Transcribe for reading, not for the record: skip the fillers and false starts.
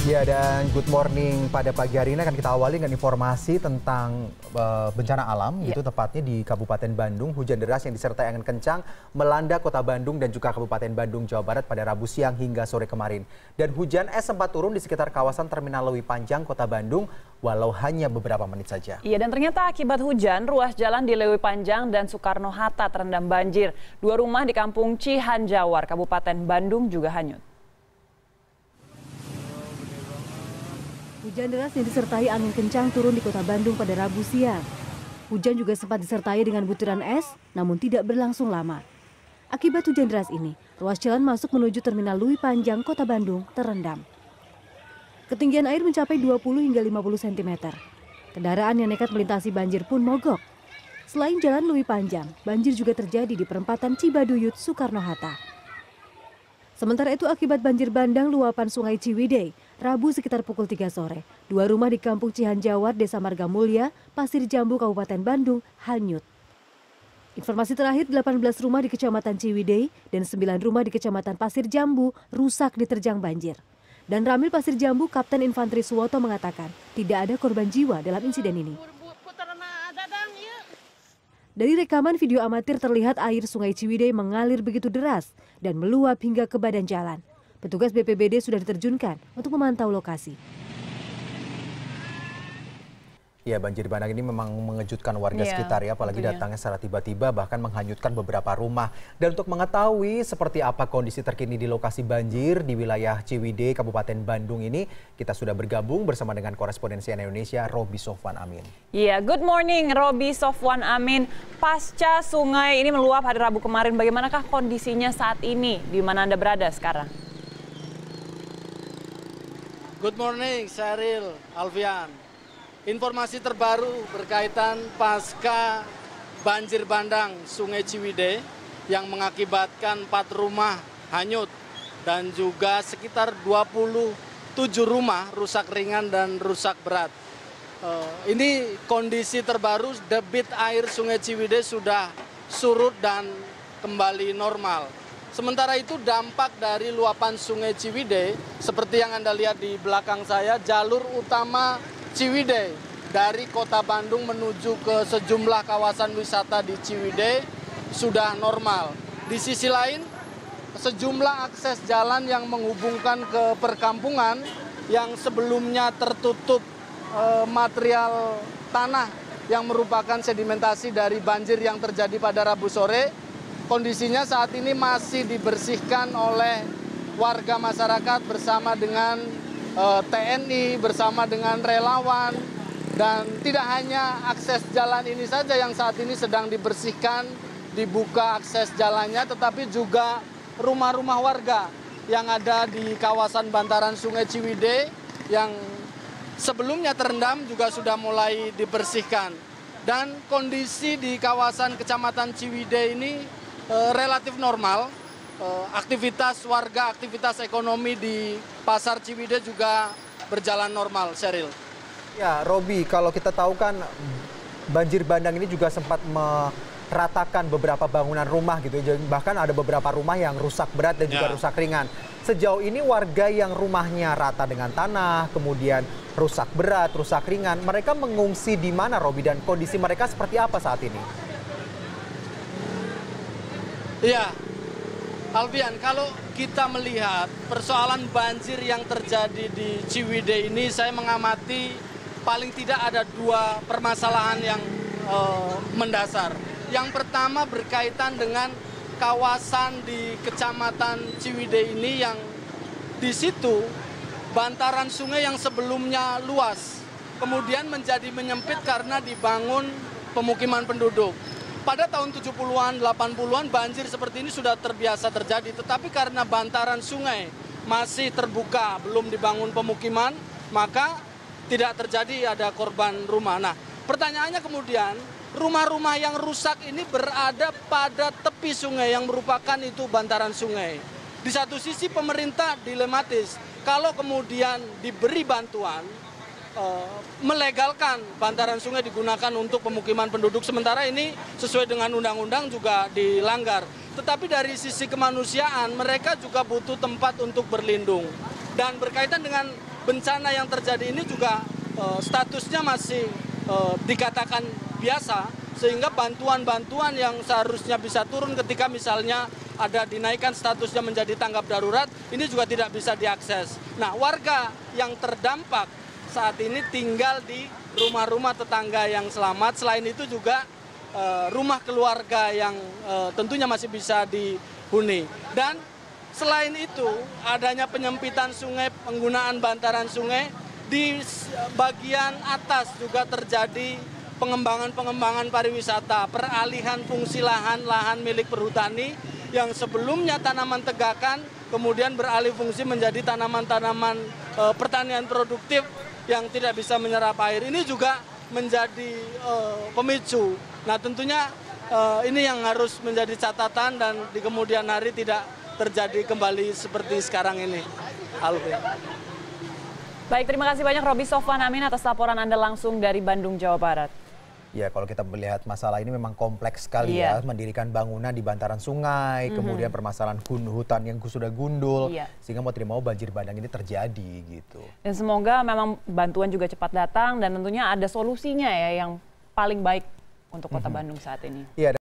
Ya, dan good morning pada pagi hari ini akan kita awali dengan informasi tentang bencana alam, gitu tepatnya di Kabupaten Bandung. Hujan deras yang disertai angin kencang melanda kota Bandung dan juga Kabupaten Bandung, Jawa Barat pada Rabu siang hingga sore kemarin. Dan hujan es sempat turun di sekitar kawasan Terminal Lewi Panjang, kota Bandung, walau hanya beberapa menit saja. Iya, dan ternyata akibat hujan, ruas jalan di Lewi Panjang dan Soekarno-Hatta terendam banjir. 2 rumah di Kampung Cihanjawar, Kabupaten Bandung juga hanyut. Hujan deras yang disertai angin kencang turun di kota Bandung pada Rabu siang. Hujan juga sempat disertai dengan butiran es, namun tidak berlangsung lama. Akibat hujan deras ini, ruas jalan masuk menuju Terminal Lewi Panjang, kota Bandung terendam. Ketinggian air mencapai 20 hingga 50 cm. Kendaraan yang nekat melintasi banjir pun mogok. Selain jalan Lewi Panjang, banjir juga terjadi di perempatan Cibaduyut, Soekarno-Hatta. Sementara itu akibat banjir bandang luapan Sungai Ciwidey, Rabu sekitar pukul 3 sore, 2 rumah di Kampung Cihanjawar, Desa Marga Mulya, Pasir Jambu, Kabupaten Bandung, hanyut. Informasi terakhir, 18 rumah di Kecamatan Ciwidey dan 9 rumah di Kecamatan Pasir Jambu rusak diterjang banjir. Dan Ramil Pasir Jambu, Kapten Infanteri Suwoto mengatakan tidak ada korban jiwa dalam insiden ini. Dari rekaman video amatir terlihat air Sungai Ciwidey mengalir begitu deras dan meluap hingga ke badan jalan. Petugas BPBD sudah diterjunkan untuk memantau lokasi. Ya, banjir bandang ini memang mengejutkan warga sekitar ya, apalagi datangnya secara tiba-tiba bahkan menghanyutkan beberapa rumah. Dan untuk mengetahui seperti apa kondisi terkini di lokasi banjir di wilayah Ciwidey, Kabupaten Bandung ini, kita sudah bergabung bersama dengan korespondensi Indonesia, Roby Sofwan Amin. Iya, good morning Roby Sofwan Amin. Pasca sungai ini meluap hari Rabu kemarin, bagaimanakah kondisinya saat ini? Di mana Anda berada sekarang? Good morning, Sheryl, Alfian. Informasi terbaru berkaitan pasca banjir bandang Sungai Ciwidey yang mengakibatkan 4 rumah hanyut dan juga sekitar 27 rumah rusak ringan dan rusak berat. Ini kondisi terbaru, debit air Sungai Ciwidey sudah surut dan kembali normal. Sementara itu dampak dari luapan Sungai Ciwidey, seperti yang Anda lihat di belakang saya, jalur utama Ciwidey dari kota Bandung menuju ke sejumlah kawasan wisata di Ciwidey sudah normal. Di sisi lain, sejumlah akses jalan yang menghubungkan ke perkampungan yang sebelumnya tertutup material tanah yang merupakan sedimentasi dari banjir yang terjadi pada Rabu sore, kondisinya saat ini masih dibersihkan oleh warga masyarakat bersama dengan TNI, bersama dengan relawan. Dan tidak hanya akses jalan ini saja yang saat ini sedang dibersihkan, dibuka akses jalannya, tetapi juga rumah-rumah warga yang ada di kawasan bantaran Sungai Ciwidey yang sebelumnya terendam juga sudah mulai dibersihkan. Dan kondisi di kawasan Kecamatan Ciwidey ini relatif normal. Aktivitas warga, aktivitas ekonomi di Pasar Ciwidey juga berjalan normal, Sheryl. Ya, Roby, kalau kita tahu kan banjir bandang ini juga sempat meratakan beberapa bangunan rumah gitu. Bahkan ada beberapa rumah yang rusak berat dan juga rusak ringan. Sejauh ini warga yang rumahnya rata dengan tanah, kemudian rusak berat, rusak ringan, mereka mengungsi di mana, Roby, dan kondisi mereka seperti apa saat ini? Iya, Alfian, kalau kita melihat persoalan banjir yang terjadi di Ciwidey ini, saya mengamati paling tidak ada 2 permasalahan yang mendasar. Yang pertama berkaitan dengan kawasan di Kecamatan Ciwidey ini yang di situ bantaran sungai yang sebelumnya luas, kemudian menjadi menyempit karena dibangun pemukiman penduduk. Pada tahun 70-an, 80-an banjir seperti ini sudah terbiasa terjadi, tetapi karena bantaran sungai masih terbuka, belum dibangun pemukiman, maka tidak terjadi ada korban rumah. Nah, pertanyaannya kemudian, rumah-rumah yang rusak ini berada pada tepi sungai yang merupakan itu bantaran sungai. Di satu sisi pemerintah dilematis, kalau kemudian diberi bantuan, melegalkan bantaran sungai digunakan untuk pemukiman penduduk, sementara ini sesuai dengan undang-undang juga dilanggar. Tetapi dari sisi kemanusiaan mereka juga butuh tempat untuk berlindung. Dan berkaitan dengan bencana yang terjadi ini juga statusnya masih dikatakan biasa, sehingga bantuan-bantuan yang seharusnya bisa turun ketika misalnya ada dinaikkan statusnya menjadi tanggap darurat, ini juga tidak bisa diakses. Nah, warga yang terdampak saat ini tinggal di rumah-rumah tetangga yang selamat. Selain itu juga rumah keluarga yang tentunya masih bisa dihuni. Dan selain itu, adanya penyempitan sungai, penggunaan bantaran sungai, di bagian atas juga terjadi pengembangan pariwisata, peralihan fungsi lahan milik perhutani yang sebelumnya tanaman tegakan, kemudian beralih fungsi menjadi tanaman-tanaman pertanian produktif yang tidak bisa menyerap air. Ini juga menjadi pemicu. Nah, tentunya ini yang harus menjadi catatan dan di kemudian hari tidak terjadi kembali seperti sekarang ini. Alvin. Baik, terima kasih banyak Roby Sofwan Amin atas laporan Anda langsung dari Bandung, Jawa Barat. Ya, kalau kita melihat masalah ini memang kompleks sekali ya, mendirikan bangunan di bantaran sungai, kemudian permasalahan hutan yang sudah gundul, sehingga mau tidak mau banjir bandang ini terjadi gitu. Dan semoga memang bantuan juga cepat datang dan tentunya ada solusinya ya yang paling baik untuk Kota Bandung saat ini. Iya.